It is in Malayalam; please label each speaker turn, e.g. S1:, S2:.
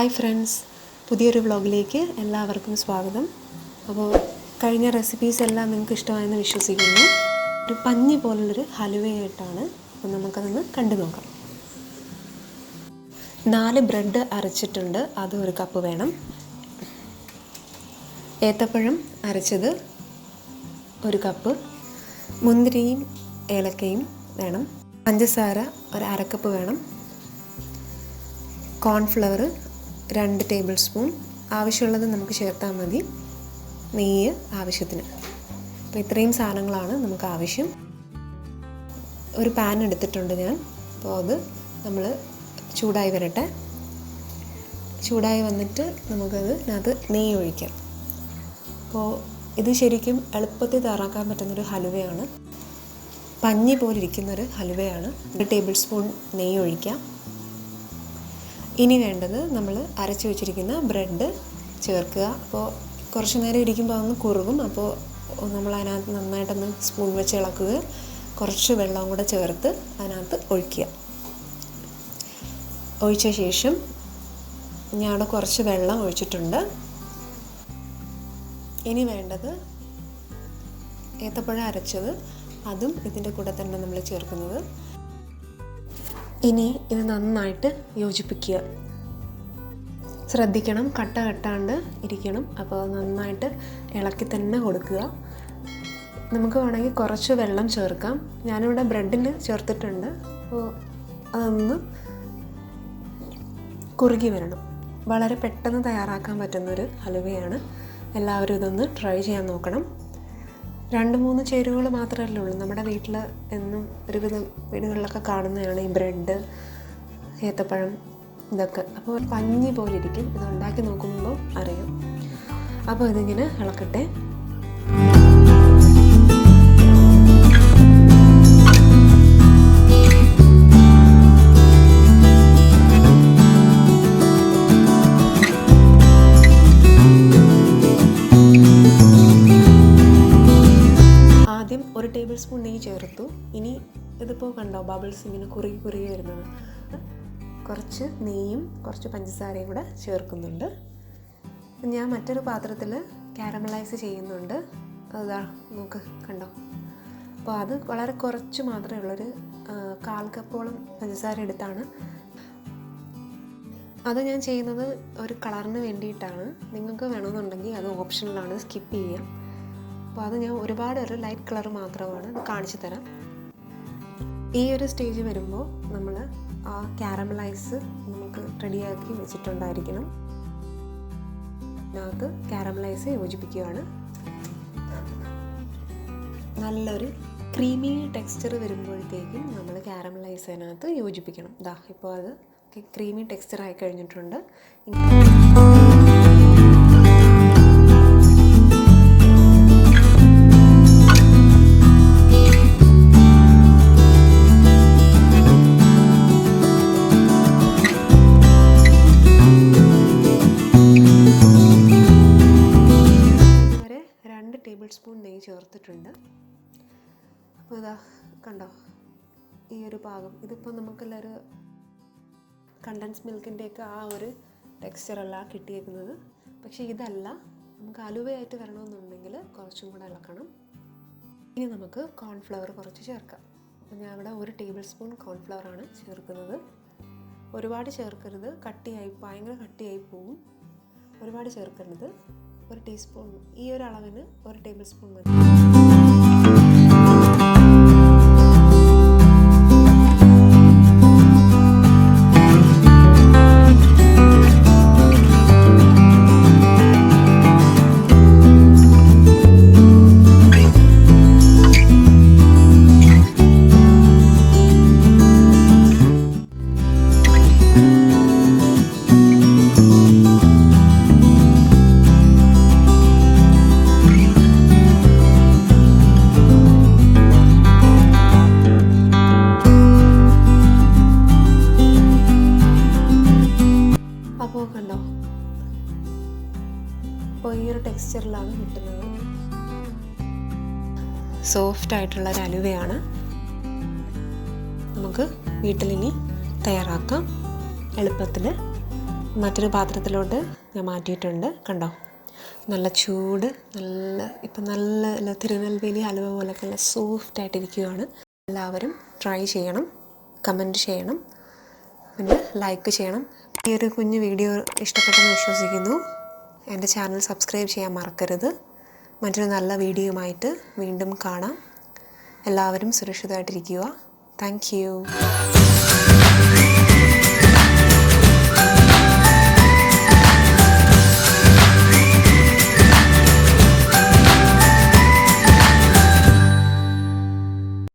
S1: ഹായ് ഫ്രണ്ട്സ്, പുതിയൊരു വ്ളോഗിലേക്ക് എല്ലാവർക്കും സ്വാഗതം. അപ്പോൾ കഴിഞ്ഞ റെസിപ്പീസ് എല്ലാം നിങ്ങൾക്ക് ഇഷ്ടമായെന്ന് വിശ്വസിക്കുന്നു. ഒരു പഞ്ഞി പോലുള്ളൊരു ഹലുവയായിട്ടാണ്. അപ്പോൾ നമുക്കതൊന്ന് കണ്ടു നോക്കാം. 4 ബ്രെഡ് അരച്ചിട്ടുണ്ട്, അത് 1 കപ്പ് വേണം. ഏത്തപ്പഴം അരച്ചത് 1 കപ്പ്. മുന്തിരിയും ഏലക്കയും വേണം. പഞ്ചസാര 1/2 കപ്പ് വേണം. Cornflour 2 table spoon. ആവശ്യമുള്ളത് നമുക്ക് ചേർത്താൽ മതി. നെയ്യ് ആവശ്യത്തിന്. അപ്പോൾ ഇത്രയും സാധനങ്ങളാണ് നമുക്ക് ആവശ്യം. ഒരു പാൻ എടുത്തിട്ടുണ്ട് ഞാൻ. അപ്പോൾ അത് നമ്മൾ ചൂടായി വരട്ടെ. ചൂടായി വന്നിട്ട് നമുക്കതിനകത്ത് നെയ്യ് ഒഴിക്കാം. അപ്പോൾ ഇത് ശരിക്കും എളുപ്പത്തിൽ തയ്യാറാക്കാൻ പറ്റുന്നൊരു ഹലുവയാണ്. പഞ്ഞി പോലിരിക്കുന്നൊരു ഹലുവയാണ്. 1 ടേബിൾ സ്പൂൺ നെയ്യ് ഒഴിക്കാം. ഇനി വേണ്ടത് നമ്മൾ അരച്ച് വെച്ചിരിക്കുന്ന ബ്രെഡ് ചേർക്കുക. അപ്പോൾ കുറച്ച് നേരം ഇരിക്കുമ്പോൾ അതൊന്ന് കുറുകും. അപ്പോൾ നമ്മൾ അതിനകത്ത് നന്നായിട്ടൊന്ന് സ്പൂൺ വെച്ച് ഇളക്കുക. കുറച്ച് വെള്ളം കൂടെ ചേർത്ത് അതിനകത്ത് ഒഴിക്കുക. ഒഴിച്ച ശേഷം ഞാൻ അവിടെ കുറച്ച് വെള്ളം ഒഴിച്ചിട്ടുണ്ട്. ഇനി വേണ്ടത് ഏത്തപ്പഴം അരച്ചത്, അതും ഇതിൻ്റെ കൂടെ തന്നെ നമ്മൾ ചേർക്കുന്നത്. ഇനി ഇത് നന്നായിട്ട് യോജിപ്പിക്കുക. ശ്രദ്ധിക്കണം, കട്ട കെട്ടാണ്ട് ഇരിക്കണം. അപ്പോൾ നന്നായിട്ട് ഇളക്കി തന്നെ കൊടുക്കുക. നമുക്ക് വേണമെങ്കിൽ കുറച്ച് വെള്ളം ചേർക്കാം. ഞാനിവിടെ ബ്രെഡിൽ ചേർത്തിട്ടുണ്ട്. അപ്പോൾ അതൊന്ന് കുറുകി വരണം. വളരെ പെട്ടെന്ന് തയ്യാറാക്കാൻ പറ്റുന്നൊരു ഹലുവയാണ്. എല്ലാവരും ഇതൊന്ന് ട്രൈ ചെയ്യാൻ നോക്കണം. 2-3 ചേരുവകൾ മാത്രമല്ലേ ഉള്ളൂ. നമ്മുടെ വീട്ടിൽ എന്നും ഒരുവിധം വീടുകളിലൊക്കെ കാണുന്നതാണ് ഈ ബ്രെഡ്, ഏത്തപ്പഴം, ഇതൊക്കെ. അപ്പോൾ പഞ്ഞി പോലെ ഇരിക്കും. ഇത് ഉണ്ടാക്കി നോക്കുമ്പോൾ അറിയാം. അപ്പോൾ ഇതിങ്ങനെ ഇളക്കട്ടെ. ആദ്യം 1 ടേബിൾ സ്പൂൺ നെയ്യ് ചേർത്തു. ഇനി ഇതിപ്പോൾ കണ്ടോ ബബിൾസ് ഇങ്ങനെ കുറുകി വരുന്നത്. കുറച്ച് നെയ്യും കുറച്ച് പഞ്ചസാരയും കൂടെ ചേർക്കുന്നുണ്ട്. ഞാൻ മറ്റൊരു പാത്രത്തിൽ കാരമലൈസ് ചെയ്യുന്നുണ്ട്. അതാ നോക്ക്, കണ്ടോ. അപ്പോൾ അത് വളരെ കുറച്ച് മാത്രമേ ഉള്ളൊരു 1/4 കപ്പോളം പഞ്ചസാര എടുത്താണ്. അത് ഞാൻ ചെയ്യുന്നത് ഒരു കളറിന് വേണ്ടിയിട്ടാണ്. നിങ്ങൾക്ക് വേണമെന്നുണ്ടെങ്കിൽ അത് ഓപ്ഷണലാണ്, സ്കിപ്പ് ചെയ്യാം. അപ്പോൾ അത് ഞാൻ ഒരു ലൈറ്റ് കളർ മാത്രമാണ്. അത് കാണിച്ചു തരാം. ഈ ഒരു സ്റ്റേജ് വരുമ്പോൾ നമ്മൾ ആ കാരമലൈസ് നമുക്ക് റെഡിയാക്കി വെച്ചിട്ടുണ്ടായിരിക്കണം. അതിനകത്ത് കാരമലൈസ് യോജിപ്പിക്കുകയാണ്. നല്ലൊരു ക്രീമി ടെക്സ്ചർ വരുമ്പോഴത്തേക്കും നമ്മൾ കാരമലൈസ് അതിനകത്ത് യോജിപ്പിക്കണം. ഇതാ ഇപ്പോൾ അത് ക്രീമി ടെക്സ്ചർ ആയി കഴിഞ്ഞിട്ടുണ്ട്. സ്പൂൺ നെയ്യ് ചേർത്തിട്ടുണ്ട്. അപ്പോൾ ഇതാ കണ്ടോ ഈ ഒരു പാകം. ഇതിപ്പോൾ നമുക്കെല്ലാവരും കണ്ടൻസ് മിൽക്കിൻ്റെയൊക്കെ ആ ഒരു ടെക്സ്ചറല്ല കിട്ടിയേക്കുന്നത്. പക്ഷേ ഇതല്ല, നമുക്ക് അലുവയായിട്ട് വരണമെന്നുണ്ടെങ്കിൽ കുറച്ചും കൂടെ ഇളക്കണം. ഇനി നമുക്ക് കോൺഫ്ലവർ കുറച്ച് ചേർക്കാം. അപ്പോൾ ഞാൻ ഇവിടെ 1 ടേബിൾ സ്പൂൺ കോൺഫ്ലവറാണ് ചേർക്കുന്നത്. ഒരുപാട് ചേർക്കരുത്, ഭയങ്കര കട്ടിയായി പോവും. ഒരുപാട് ചേർക്കരുത്. 1 ടീസ്പൂൺ, ഈ ഒരു അളവിന് 1 ടേബിൾ സ്പൂൺ മതി. കണ്ടോ, അപ്പോൾ ഈ ഒരു ടെക്സ്ചറിലാണ് കിട്ടുന്നത്. സോഫ്റ്റ് ആയിട്ടുള്ള ഒരു അലുവയാണ്. നമുക്ക് വീട്ടിലിനി തയ്യാറാക്കാം എളുപ്പത്തിൽ. മറ്റൊരു പാത്രത്തിലോട്ട് ഞാൻ മാറ്റിയിട്ടുണ്ട്. കണ്ടോ, നല്ല ചൂട്, നല്ല തിരുനെൽവേലി ഹലുവ പോലൊക്കെ നല്ല സോഫ്റ്റായിട്ടിരിക്കുകയാണ്. എല്ലാവരും ട്രൈ ചെയ്യണം, കമൻറ്റ് ചെയ്യണം, പിന്നെ ലൈക്ക് ചെയ്യണം. ഈ ഒരു കുഞ്ഞു വീഡിയോ ഇഷ്ടപ്പെട്ടെന്ന് വിശ്വസിക്കുന്നു. എൻ്റെ ചാനൽ സബ്സ്ക്രൈബ് ചെയ്യാൻ മറക്കരുത്. മറ്റൊരു നല്ല വീഡിയോയുമായിട്ട് വീണ്ടും കാണാം. എല്ലാവരും സുരക്ഷിതമായിട്ടിരിക്കുക. Thank you.